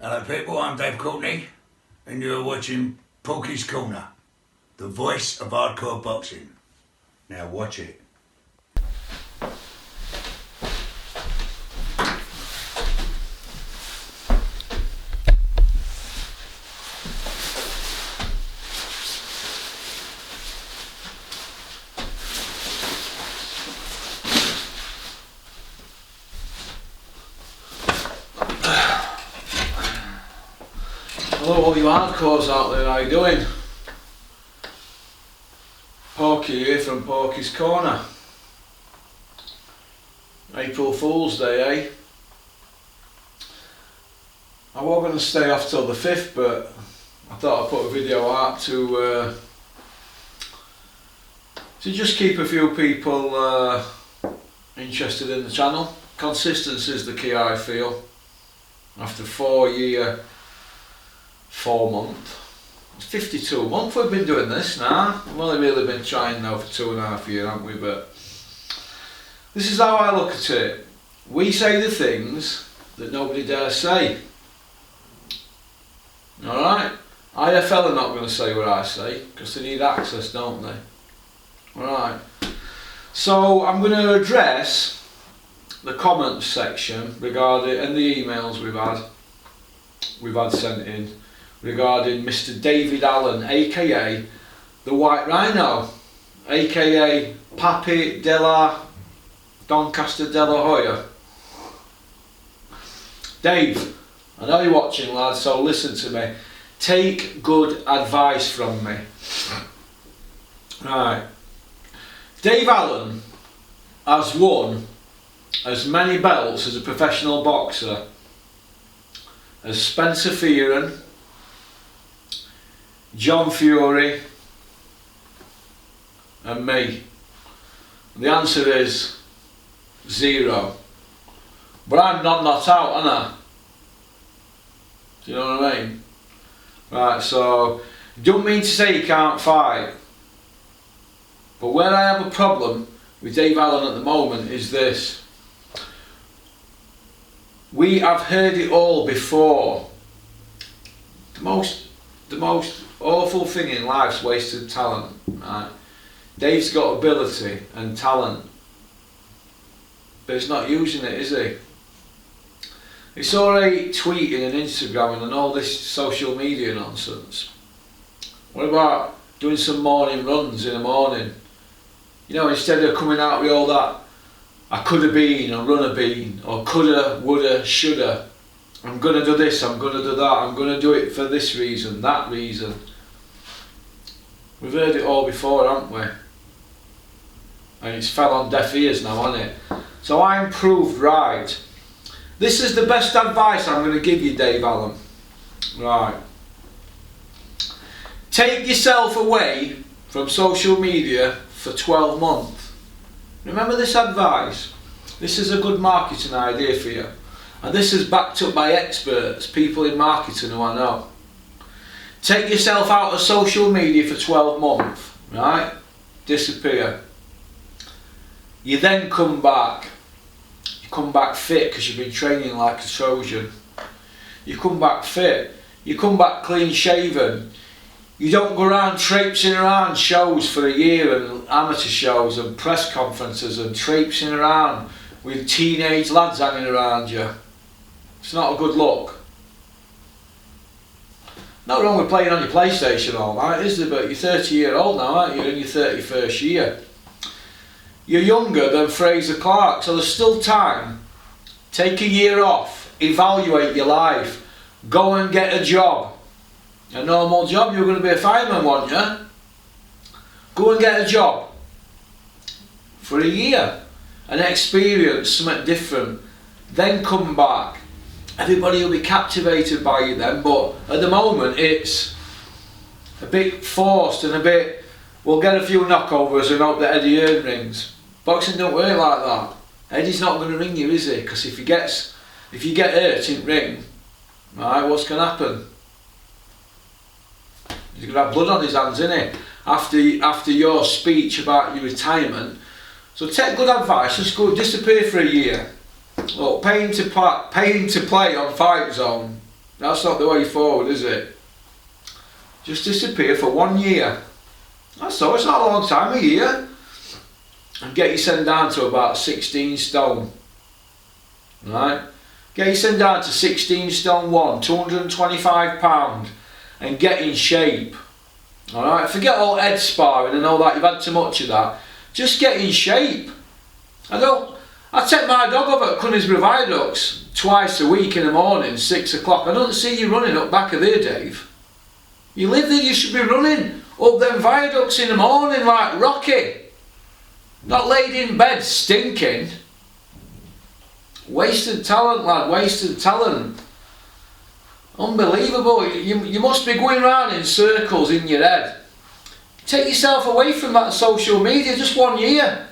Hello people, I'm Dave Courtney and you're watching Porky's Corner, the voice of hardcore boxing. Now watch it. Hello all you hardcores out there, how you doing? Porky here from Porky's Corner. April Fool's Day, eh? I was going to stay off till the 5th, but I thought I'd put a video out to just keep a few people interested in the channel. Consistency is the key, I feel. After 4 months, it's 52 months we've been doing this now. We've only really been trying now for 2.5 years, haven't we? But this is how I look at it. We say the things that nobody dares say. Alright? IFL are not going to say what I say because they need access, don't they? Alright. So I'm going to address the comments section regarding, and the emails we've had sent in regarding Mr. David Allen, aka the White Rhino, aka Papi de la Doncaster de la Hoya. Dave, I know you're watching, lad, so listen to me. Take good advice from me. Right. Dave Allen has won as many belts as a professional boxer as Spencer Fearon, John Fury and me. The answer is 0. But I'm not out, am I? Do you know what I mean? Right, so don't mean to say you can't fight, but where I have a problem with Dave Allen at the moment is this. We have heard it all before. The most awful thing in life's wasted talent. Right? Dave's got ability and talent, but he's not using it, is he? It's alright tweeting and Instagramming and all this social media nonsense. What about doing some morning runs in the morning? You know, instead of coming out with all that I could have been or run a been or coulda, woulda, shoulda. I'm going to do this, I'm going to do that, I'm going to do it for this reason, that reason. We've heard it all before, haven't we? And it's fell on deaf ears now, hasn't it? So I'm proved right. This is the best advice I'm going to give you, Dave Allen. Right. Take yourself away from social media for 12 months. Remember this advice? This is a good marketing idea for you. And this is backed up by experts, people in marketing who I know. Take yourself out of social media for 12 months, right? Disappear. You then come back. You come back fit because you've been training like a Trojan. You come back fit. You come back clean shaven. You don't go around traipsing around shows for a year and amateur shows and press conferences and traipsing around with teenage lads hanging around you. It's not a good look. Not wrong with playing on your PlayStation all night, is there? But you're 30-year-old now, aren't you? You're in your 31st year. You're younger than Fraser Clark, so there's still time. Take a year off, evaluate your life, go and get a job. A normal job. You're going to be a fireman, weren't you? Go and get a job for a year and experience something different. Then come back. Everybody will be captivated by you then, but at the moment it's a bit forced and a bit, we'll get a few knockovers and hope that Eddie Hearn rings. Boxing don't work like that. Eddie's not going to ring you, is he? Because if you get hurt in ring, right, what's going to happen? He's going to have blood on his hands, isn't he? After your speech about your retirement. So take good advice, just go disappear for a year. Look, paying to play on Fight Zone That's not the way forward, is it? Just disappear for 1 year. That's all, it's not a long time, a year. And get yourself down to about 16 stone. Right? Get yourself down to 16 stone 1, 225 pound, and get in shape. Alright? Forget all head sparring and all that, you've had too much of that. Just get in shape. I take my dog over at Conisbrough Viaducts twice a week in the morning, 6 o'clock. I don't see you running up back of there, Dave. You live there, you should be running up them viaducts in the morning like Rocky. Not laid in bed stinking. Wasted talent, lad, wasted talent. Unbelievable. You must be going around in circles in your head. Take yourself away from that social media just 1 year.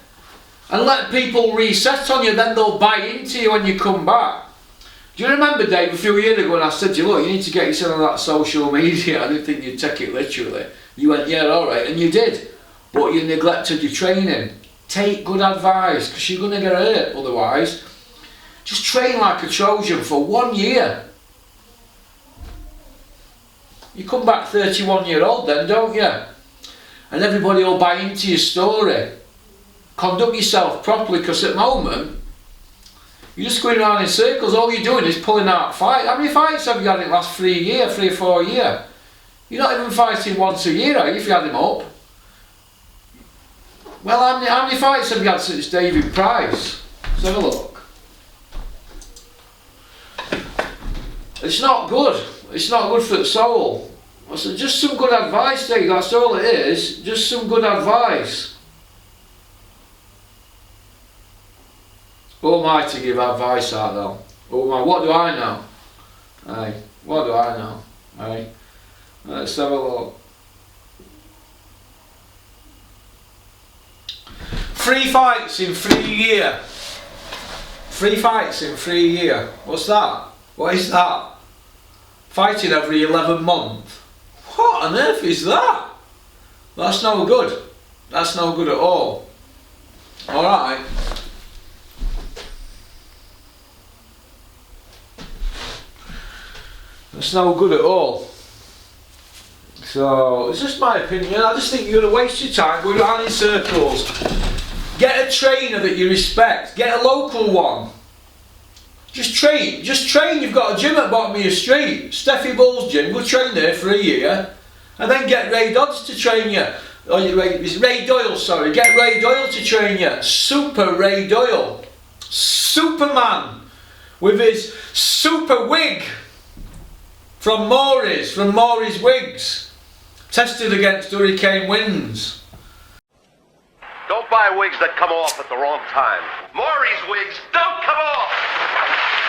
And let people reset on you, then they'll buy into you when you come back. Do you remember, Dave, a few years ago when I said to you, look, you need to get yourself on that social media? I didn't think you'd take it literally. You went, yeah, alright, and you did. But you neglected your training. Take good advice, because you're going to get hurt otherwise. Just train like a Trojan for 1 year. You come back 31-year-old then, don't you? And everybody will buy into your story. Conduct yourself properly, because at the moment you're just going around in circles. All you're doing is pulling out fights. How many fights have you had in the last 3 or 4 years? You're not even fighting once a year, are you, if you had him up? Well, how many fights have you had since David Price? Let's have a look. It's not good. It's not good for the soul. So just some good advice, Dave. That's all it is. Just some good advice. Who am I to give advice out though? Who am I? What do I know? Aye. What do I know? Aye. Let's have a look. 3 fights in 3 years. 3 fights in 3 years. What's that? What is that? Fighting every 11 months. What on earth is that? That's no good. That's no good at all. Alright. That's no good at all. So, it's just my opinion. I just think you're going to waste your time going around in circles. Get a trainer that you respect. Get a local one. Just train. You've got a gym at the bottom of your street. Steffi Bull's gym. Go train there for a year. And then get Ray Dodds to train you. It's Ray Doyle, sorry. Get Ray Doyle to train you. Super Ray Doyle. Superman. With his super wig. From Maury's Wigs. Tested against hurricane winds. Don't buy wigs that come off at the wrong time. Maury's wigs don't come off,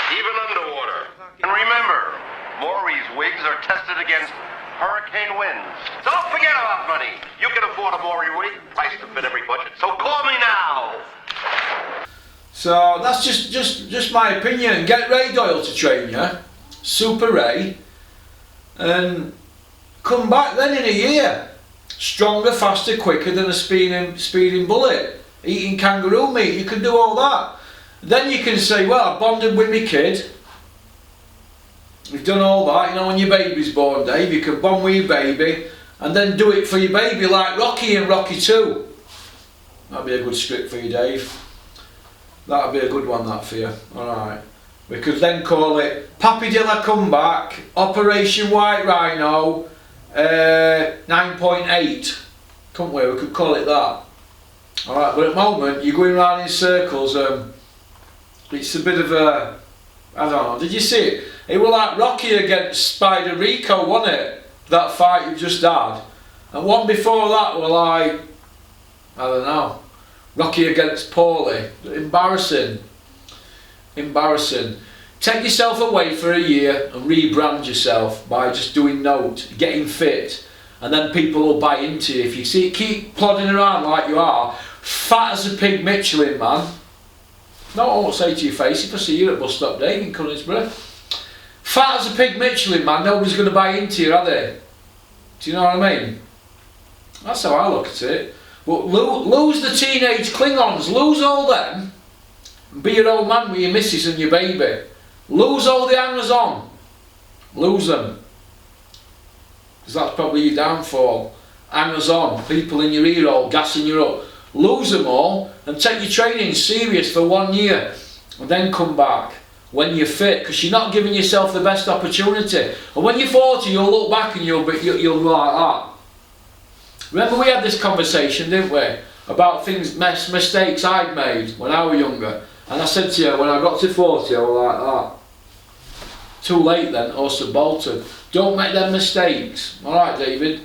even underwater. And remember, Maury's wigs are tested against hurricane winds. Don't forget about money. You can afford a Maury wig, price to fit every budget. So call me now. So that's just my opinion. Get Ray Doyle to train you, Super Ray, and come back then in a year. Stronger, faster, quicker than a speeding bullet. Eating kangaroo meat, you can do all that. Then you can say, well, I bonded with my kid. We've done all that, you know, when your baby's born, Dave, you can bond with your baby and then do it for your baby like Rocky and Rocky 2. That'd be a good script for you, Dave. That'd be a good one, that for you. Alright. We could then call it Pappy Dilla Comeback, Operation White Rhino, 9.8. Couldn't we? We could call it that. Alright, but at the moment, you're going around in circles. It's a bit of a... I don't know, did you see it? It was like Rocky against Spider Rico, wasn't it? That fight you just had. And one before that was like... I don't know. Rocky against Paulie. Embarrassing. Embarrassing. Take yourself away for a year and rebrand yourself by just doing note, getting fit, and then people will buy into you. If you keep plodding around like you are, fat as a pig Michelin, man. No, I won't say to your face if I see you at Bus Stop Dave in Conisbrough. Fat as a pig Michelin, man, nobody's going to buy into you, are they? Do you know what I mean? That's how I look at it. But lose the teenage Klingons, lose all them, and be your old man with your missus and your baby. Lose all the hangers on. Lose them. Because that's probably your downfall. Hangers on, people in your ear hole, gassing you up. Lose them all and take your training serious for 1 year. And then come back when you're fit, because you're not giving yourself the best opportunity. And when you're 40, you'll look back and you'll be like that. Remember we had this conversation, didn't we? About mistakes I'd made when I was younger. And I said to you, when I got to 40, I was like that. Too late then, Orson Bolton. Don't make them mistakes. Alright, David.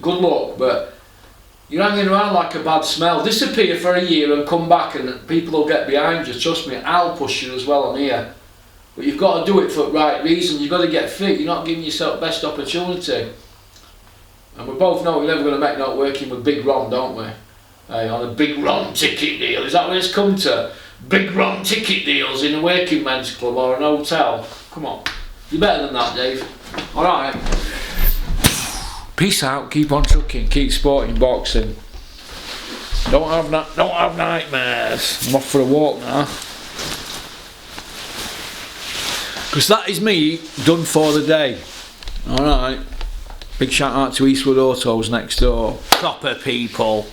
Good luck, but you're hanging around like a bad smell. Disappear for a year and come back and people will get behind you. Trust me, I'll push you as well on here. But you've got to do it for the right reason. You've got to get fit. You're not giving yourself the best opportunity. And we both know we're never going to make that working with Big Ron, don't we? Hey, on a Big Ron ticket deal. Is that what it's come to? Big Ron ticket deals in a working men's club or an hotel. Come on. You're better than that, Dave. Alright. Peace out. Keep on trucking. Keep sporting boxing. Don't have nightmares. I'm off for a walk now. Because that is me done for the day. Alright. Big shout out to Eastwood Autos next door. Proper people.